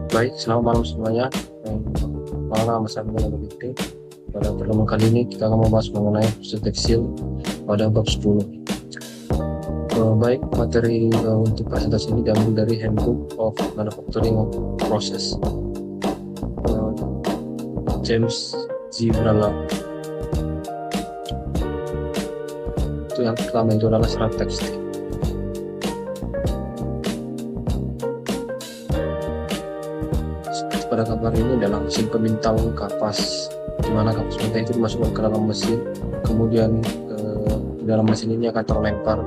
Baik, selamat malam semuanya. Malam Mas Arman Benedikte. Pada pertemuan kali ini kita akan membahas mengenai proses tekstil pada bab 10. Baik, materi untuk presentasi ini diambil dari Handbook of Manufacturing Process, James G. Bralla. Itu yang pertama itu adalah serat tekstil. Pada gambar ini adalah mesin pemintang kapas, di mana kapas mentah itu dimasukkan ke dalam mesin, kemudian dalam mesin ini akan terlempar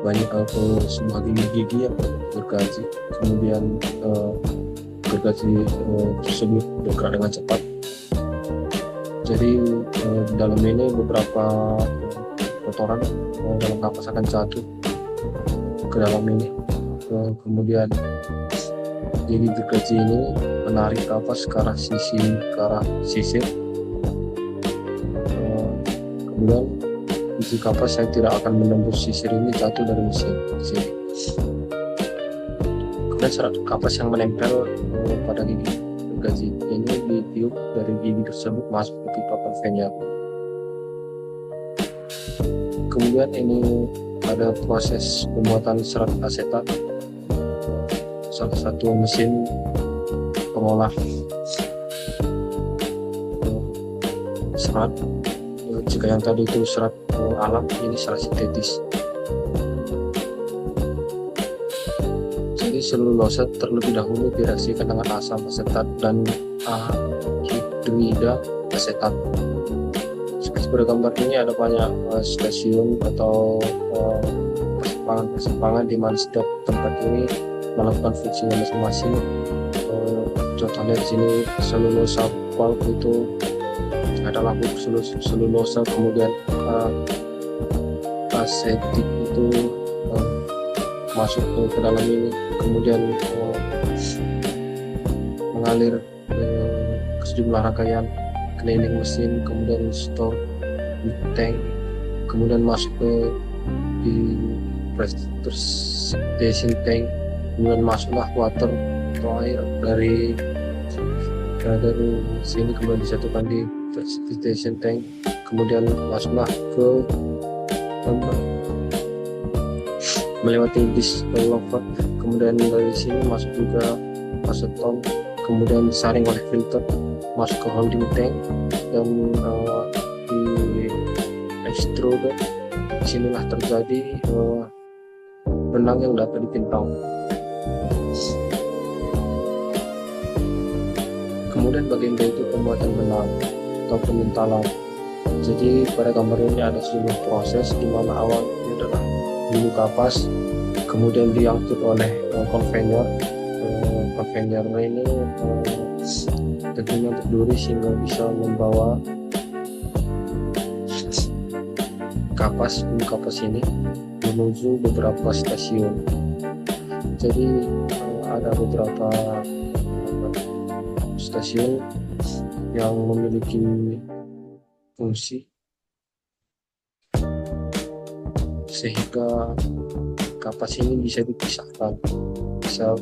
ke sebuah gigi-gigi yang gergaji, kemudian gergaji tersebut bergerak dengan cepat. Jadi di dalam ini beberapa kotoran dalam kapas akan jatuh ke dalam ini, kemudian gigi gergaji ini menarik kapas ke arah sisir. Kemudian isi kapas yang tidak akan menembus sisir ini jatuh dari mesin di sini. Kemudian serat kapas yang menempel pada gigi gergaji ini ditiup dari gigi tersebut masuk ke pipa konveyor. Kemudian ini ada proses pembuatan serat asetat, salah satu mesin pengolah serat. Jika yang tadi itu serat alam, ini serat sintetis. Jadi selulosa terlebih dahulu direaksikan dengan asam asetat dan anhidrida asetat. Seperti pada gambar ini ada banyak stasiun atau persimpangan di mana setiap tempat ini melakukan fungsinya masing-masing. Contohnya di sini selulosa pulp itu adalah selulosa, kemudian asetik itu masuk ke dalam ini, kemudian mengalir ke sejumlah rangkaian cleaning mesin, kemudian store di tank, kemudian masuk ke di precipitation tank, kemudian masuklah water atau air dari sini, kemudian disatukan di precipitation tank, kemudian masuklah ke melewati distillation, kemudian dari sini masuk juga aseton, kemudian disaring oleh filter masuk ke holding tank dan di extruder. Disinilah terjadi benang yang dapat dipintang. Kemudian bagian B itu pembuatan benang atau pemintalan. Jadi pada gambar ini ada sebuah proses di mana awalnya adalah bulu kapas, kemudian diangkut oleh konveyor. Konveyor ini tentunya berduri sehingga bisa membawa bulu kapas ini menuju beberapa stasiun. Jadi ada beberapa stasiun yang memiliki fungsi sehingga kapas ini bisa dipisahkan, bisa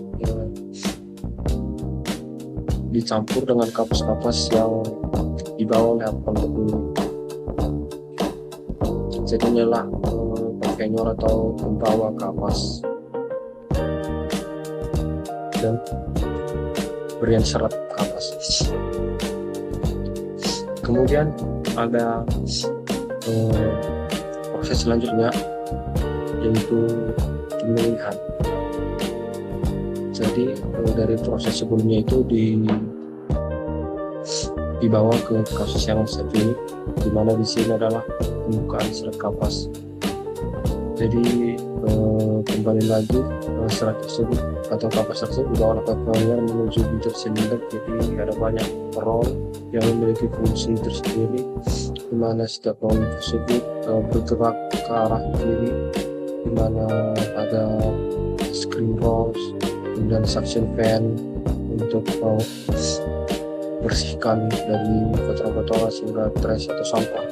dicampur dengan kapas-kapas yang dibawa oleh angkutan ini. Jadi inilah konveyor atau pembawa kapas dan berian serat kapas. Kemudian ada proses selanjutnya yaitu pemilihan. Jadi dari proses sebelumnya itu dibawa ke kasus yang satu ini, di mana di sini adalah pembukaan serat kapas. Jadi kembali lagi serat tersebut atau kapas tersebut dibawa oleh konveyor menuju bibir silinder. Jadi ada banyak roll yang memiliki fungsi tersendiri, di mana setiap roll tersebut bergerak ke arah kiri, di mana ada screen rolls, kemudian suction fan untuk bersihkan dari kotoran-kotoran sehingga trash atau sampah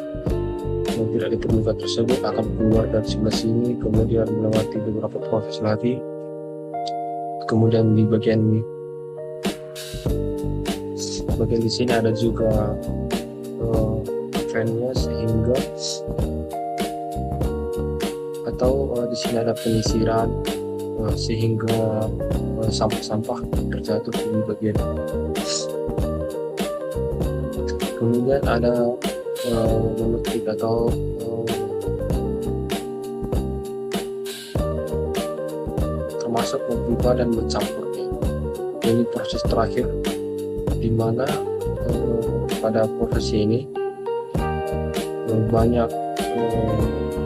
yang tidak diperlukan tersebut akan keluar dari sebelah sini, kemudian melewati beberapa proses lagi, kemudian di bagian Bagian di sini ada juga fan-nya, sehingga atau di sini ada penyisiran sehingga sampah-sampah terjatuh di bagian. Kemudian ada memetik atau termasuk mempipa dan mencampurnya. Ini proses terakhir, di mana pada proses ini banyak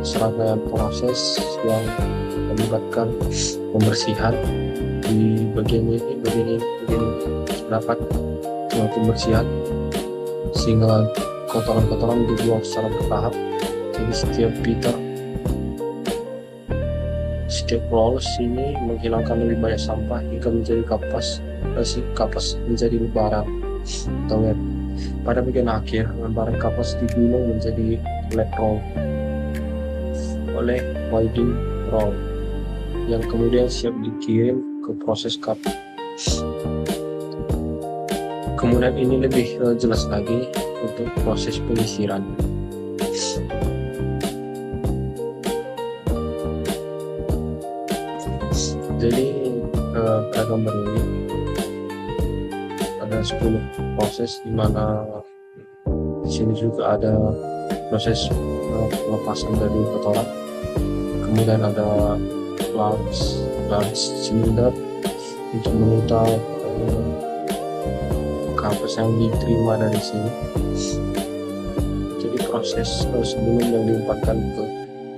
serangkaian proses yang melibatkan pembersihan. Di bagian ini terdapat pembersihan sehingga kotoran-kotoran dibuang secara bertahap. Jadi setiap proses ini menghilangkan lebih banyak sampah hingga menjadi kapas menjadi lebaran atau wet. Pada bagian akhir, lembaran kapas digulung menjadi flat roll oleh winding roll yang kemudian siap dikirim ke proses cup. Kemudian ini lebih jelas lagi untuk proses penyisiran. Jadi pada gambar ini ada 10 proses, di mana di sini juga ada proses pelepasan dari kotoran. Kemudian ada large cylinder untuk mengutar kapas yang diterima dari sini. Jadi proses sebelum yang dilemparkan ke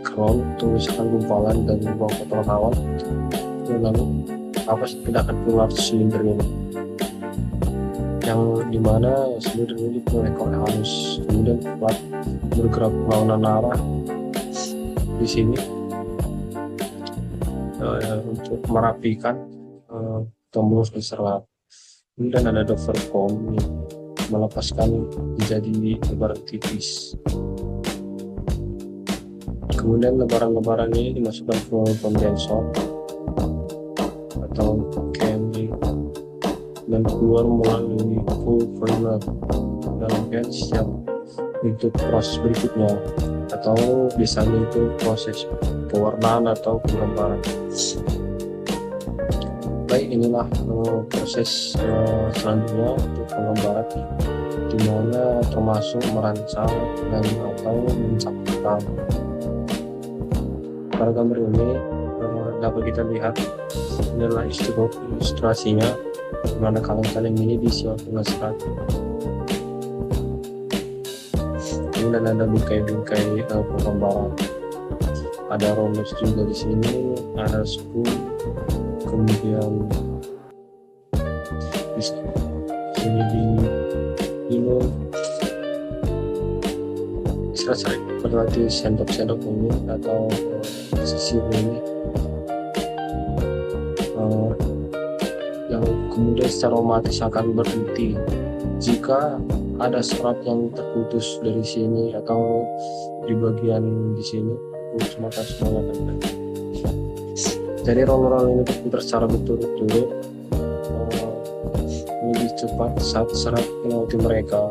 crown untuk misalkan gumpalan dan buang kotoran awal, lalu kapas tidak akan keluar silinder ini, yang dimana silinder ini punya ekor halus, kemudian buat bergerak berlawanan arah di sini untuk merapikan atau meluruskan serat. Kemudian ada dover foam melepaskan menjadi lebaran tipis. Kemudian lebaran-lebaran ini dimasukkan ke kondensor atau camming dan keluar melalui full primer dalam bench yang untuk proses berikutnya, atau biasanya itu proses pewarnaan atau penggambaran. Baik, inilah proses selanjutnya untuk penggambaran, di mana termasuk merancang dan atau mencampurkan. Pada gambar ini dapat kita lihat inilah ilustrasinya, di mana kaleng-kaleng ini diisi dengan serat. Kemudian ada bingkai-bingkai penggambaran, ada rollers juga di sini, ada spool, kemudian di sini ini seperti sendok-sendok ini atau sisir ini yang kemudian secara otomatis akan berhenti jika ada serat yang terputus dari sini atau di bagian di sini, maka semuanya akan berhenti. Jadi roller ini berputar secara berturut-turut, lebih cepat saat serat melewati mereka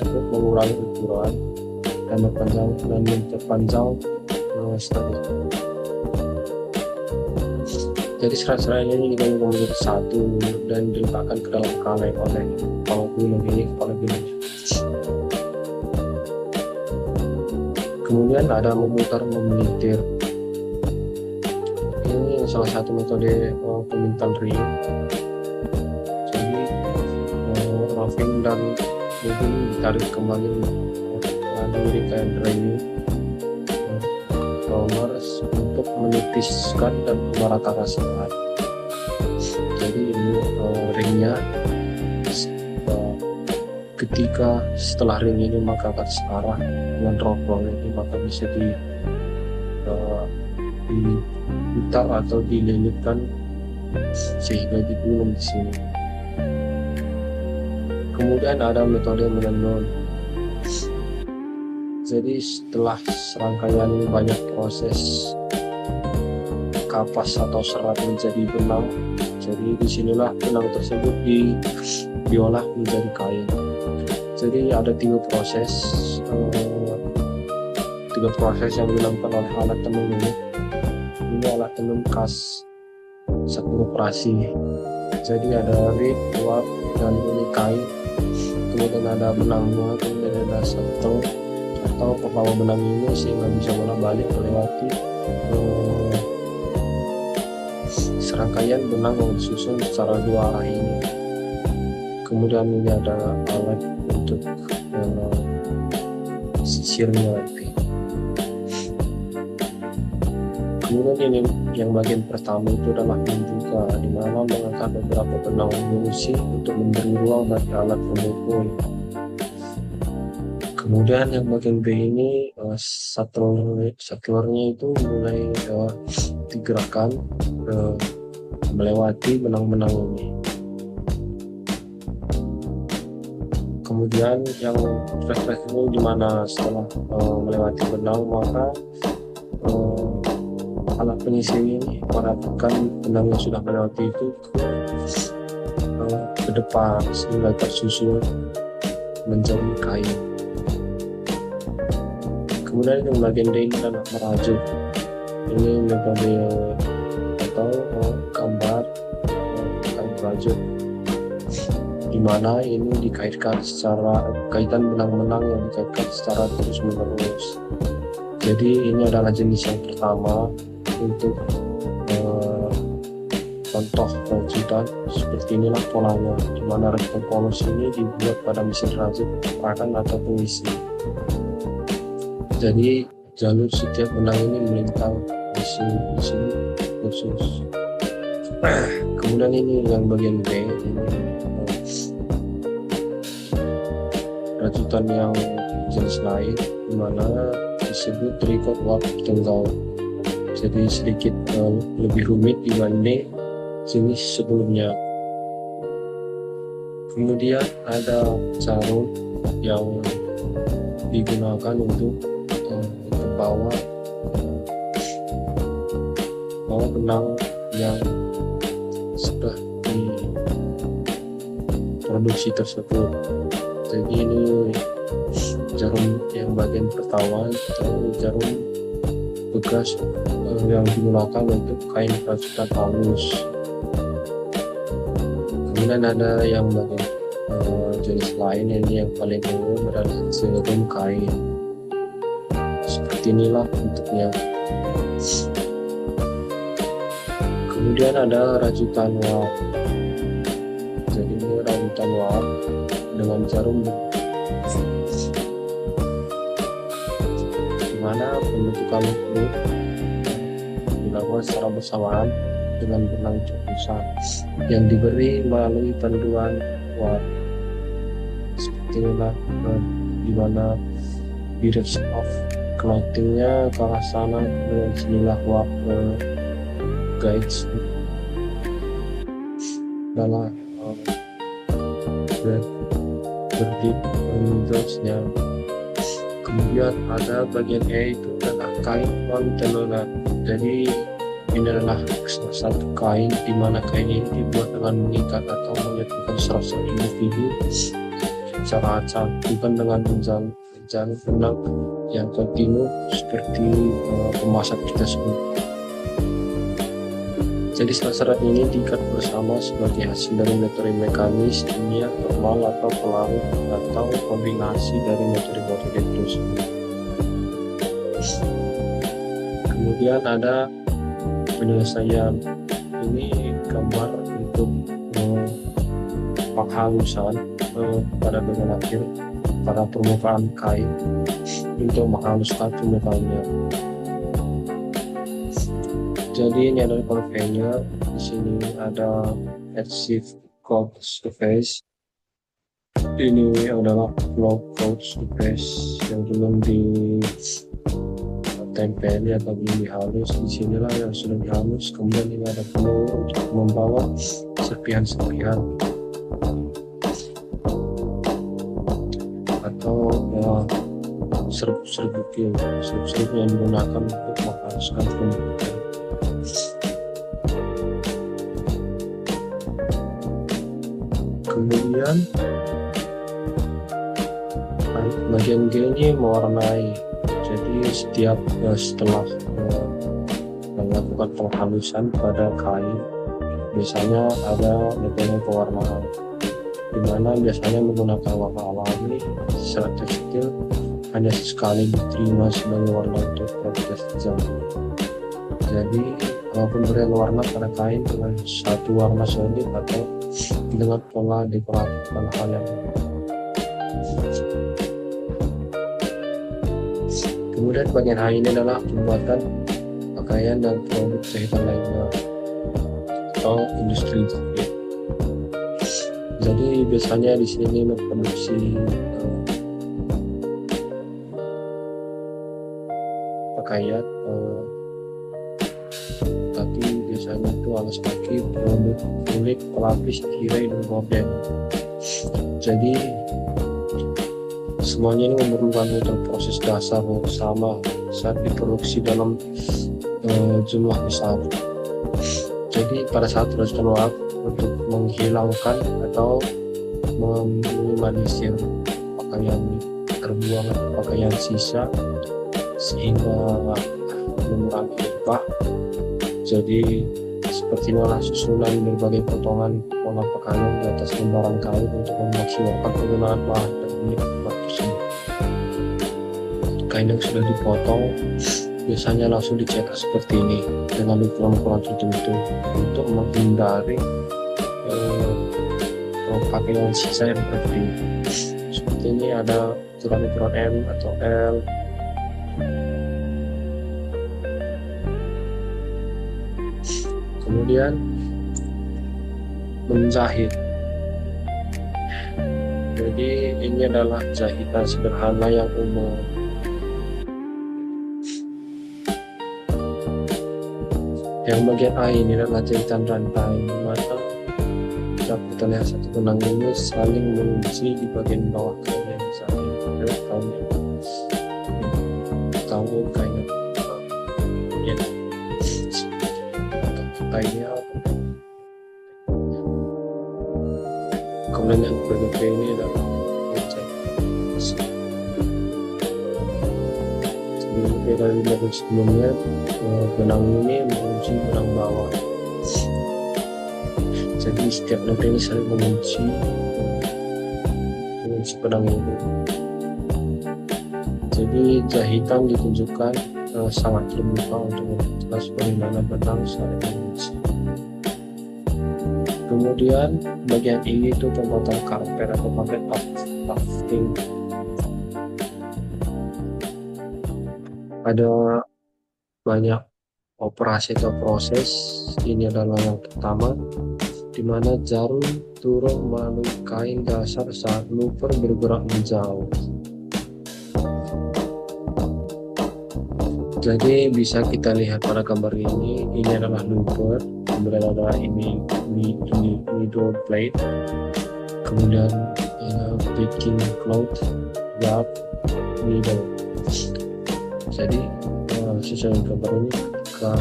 untuk mengurangi ukuran dan memperpanjang status. Jadi serat-serat ini digabung menjadi satu dan diletakkan ke dalam kaleng oleh kepala gunung ini, kepala gunung. Kemudian ada memutar memelintir. Ini salah satu metode pemintal ring. Jadi roughing dan moving ditarik kembali melalui rangkaian ring rollers untuk menipiskan dan meratakan serat. Jadi ini ringnya ketika setelah ring ini maka akan searah dengan roll ini, maka bisa diputar atau dililitkan sehingga digulung di sini. Kemudian ada metode menenun. Jadi setelah serangkaian banyak proses kapas atau serat menjadi benang Jadi disinilah benang tersebut diolah menjadi kain. Jadi ada tiga proses yang dilakukan oleh alat tenun ini. Ini alat tenun khas satu operasi. Jadi ada reed, uap, dan ini kain. Kemudian ada benangnya, kemudian ada shuttle atau pembawa benang ini sehingga bisa bolak-balik melewati serangkaian benang yang disusun secara dua arah ini. Kemudian ini ada alat untuk sisirnya nanti. Kemudian ini yang bagian pertama itu adalah membuka, di mana mengangkat beberapa benang mengungsi untuk memberi ruang bagi alat pemukul. Kemudian yang bagian B ini shuttle-nya itu mulai digerakkan melewati benang-benang ini. Kemudian yang refresh ini dimana setelah melewati benang, maka alat penyisir ini merapikan benang yang sudah melewati itu ke depan sehingga tersusun menjadi kain. Kemudian yang bagian D ini adalah merajut. Ini metode atau gambar merajut, di mana ini dikaitkan secara kaitan benang-benang yang dikaitkan secara terus-menerus. Jadi ini adalah jenis yang pertama untuk contoh rajutan. Seperti inilah polanya, di mana rajutan polos ini dibuat pada mesin rajut perakan atau pengisi. Jadi jalur setiap benang ini melintang di sini khusus. Kemudian ini yang bagian B, ini rajutan yang jenis lain, dimana disebut tricot warp tunggal. Jadi sedikit lebih rumit dibanding jenis sebelumnya. Kemudian ada jarum yang digunakan untuk bawa benang yang sudah diproduksi tersebut. Jadi ini jarum yang bagian pertama itu jarum bekas yang digunakan untuk kain rajutan halus. Kemudian ada yang bagian jenis lain, ini yang paling umum adalah jarum kain. Seperti inilah bentuknya. Kemudian ada rajutan wap. Jadi ini rajutan wap dengan jarum, dimana pembentukan loop dilakukan secara bersamaan dengan benang cepusan yang diberi melalui panduan wap. Seperti inilah dimana direction of connectingnya ke arah sana, dengan sinilah wap guides adalah berdip terusnya. Kemudian ada bagian E, itu adalah kain non tenunan. Jadi ini adalah salah satu kain di mana kain ini dibuat dengan mengikat atau menyatukan serasa individu secara acak, bukan dengan jalur benang yang kontinu seperti pemasak kita sebut. Jadi syarat ini diikat bersama sebagai hasil dari metode mekanis, kimia, normal atau pelarut, atau kombinasi dari metode-metode tersebut. Kemudian ada penyelesaian, ini gambar untuk penghalusan pada bagian akhir pada permukaan kain untuk menghaluskan permukaannya. Jadi ini adalah conveyor. Di sini ada adhesive coat surface. Ini adalah flow coat surface yang belum ditempeli atau belum dihalus. Di sinilah yang sudah dihalus. Kemudian ini ada flow untuk membawa serpihan-serpihan atau serbuk yang digunakan untuk menghaluskan permukaan. Kemudian bagian G ini mewarnai. Jadi setelah melakukan penghalusan pada kain, biasanya ada metode pewarnaan, dimana biasanya menggunakan warna alami secara tekstil hanya sesekali diterima sebagai warna untuk proses jam. Jadi pemberian warna pada kain dengan satu warna solid atau dengan pola dekoratif hal yang kemudian bagian H ini adalah pembuatan pakaian dan produk jahitan lainnya atau industri jahit. Jadi biasanya di sini memproduksi pakaian, tapi biasanya itu alas kaki, produk kulit, pelapis, tirai, dan gorden. Jadi semuanya ini memerlukan proses dasar yang sama saat diproduksi dalam jumlah besar. Jadi pada saat teruskan waktu untuk menghilangkan atau meminimalisir pakaian terbuang atau pakaian sisa sehingga mengurangi limbah. Jadi seperti inilah susunan berbagai potongan pola pakaian di atas lembaran kain untuk memaksimalkan penggunaan bahan dan unit tersebut. Kain yang sudah dipotong biasanya langsung dicetak seperti ini dengan ukuran-ukuran tertentu untuk menghindari pakaian sisa yang berarti. Seperti ini ada ukuran-ukuran M atau L. Kemudian menjahit. Jadi ini adalah jahitan sederhana yang umum. Yang bagian A ini adalah jahitan rantai, dimana dapat kita lihat satu benang ini saling mengunci di bagian bawah kain yang dijahit. Tahu kainnya ya, kainnya. Kemudian yang berikutnya ini adalah dari level sebelumnya, benang ini mengunci benang bawah. Jadi setiap noda ini saling mengunci benang ini. Jadi jahitan ditunjukkan sangat terbuka untuk memperjelas bagaimana benang saling mengunci. Kemudian bagian ini itu pembuatan karpet atau pakai tufting. Ada banyak operasi atau proses. Ini adalah yang pertama, di mana jarum turun melalui kain dasar saat looper bergerak menjauh. Jadi bisa kita lihat pada gambar ini adalah looper, kemudian ada ini middle plate, kemudian backing cloth, wrap, middle. Jadi sesuai gambar ini ketika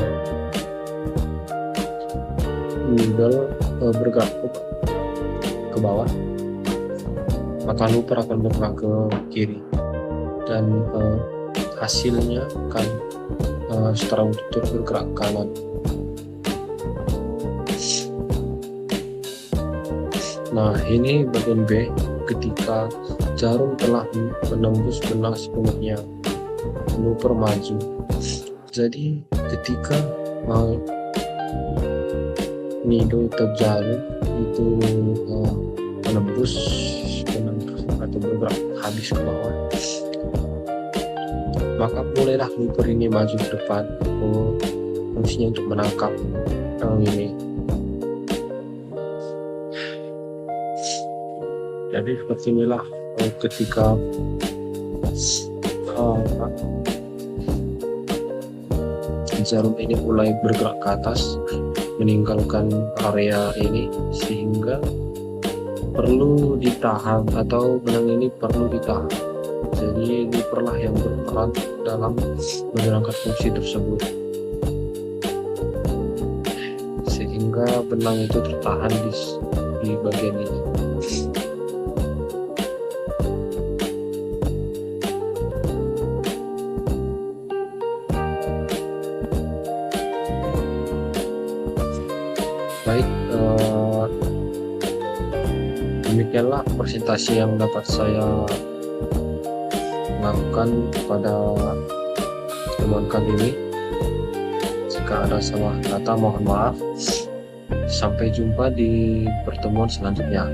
middle bergerak ke bawah, maka looper akan bergerak ke kiri, dan hasilnya akan secara utuh bergerak ke kanan. Nah, ini bagian B, ketika jarum telah menembus benang sepenuhnya, looper maju. Jadi ketika needle atau jarum itu menembus benang atau bergerak habis ke bawah, maka bolehlah looper ini maju ke depan, fungsinya untuk menangkap ini. Jadi seperti inilah ketika jarum ini mulai bergerak ke atas meninggalkan area ini, sehingga perlu ditahan atau benang ini perlu ditahan. Jadi ini perlah yang berperan dalam menjalankan fungsi tersebut, sehingga benang itu tertahan di bagian ini. Baik, demikianlah presentasi yang dapat saya lakukan pada pertemuan kali ini. Jika ada salah kata mohon maaf. Sampai jumpa di pertemuan selanjutnya.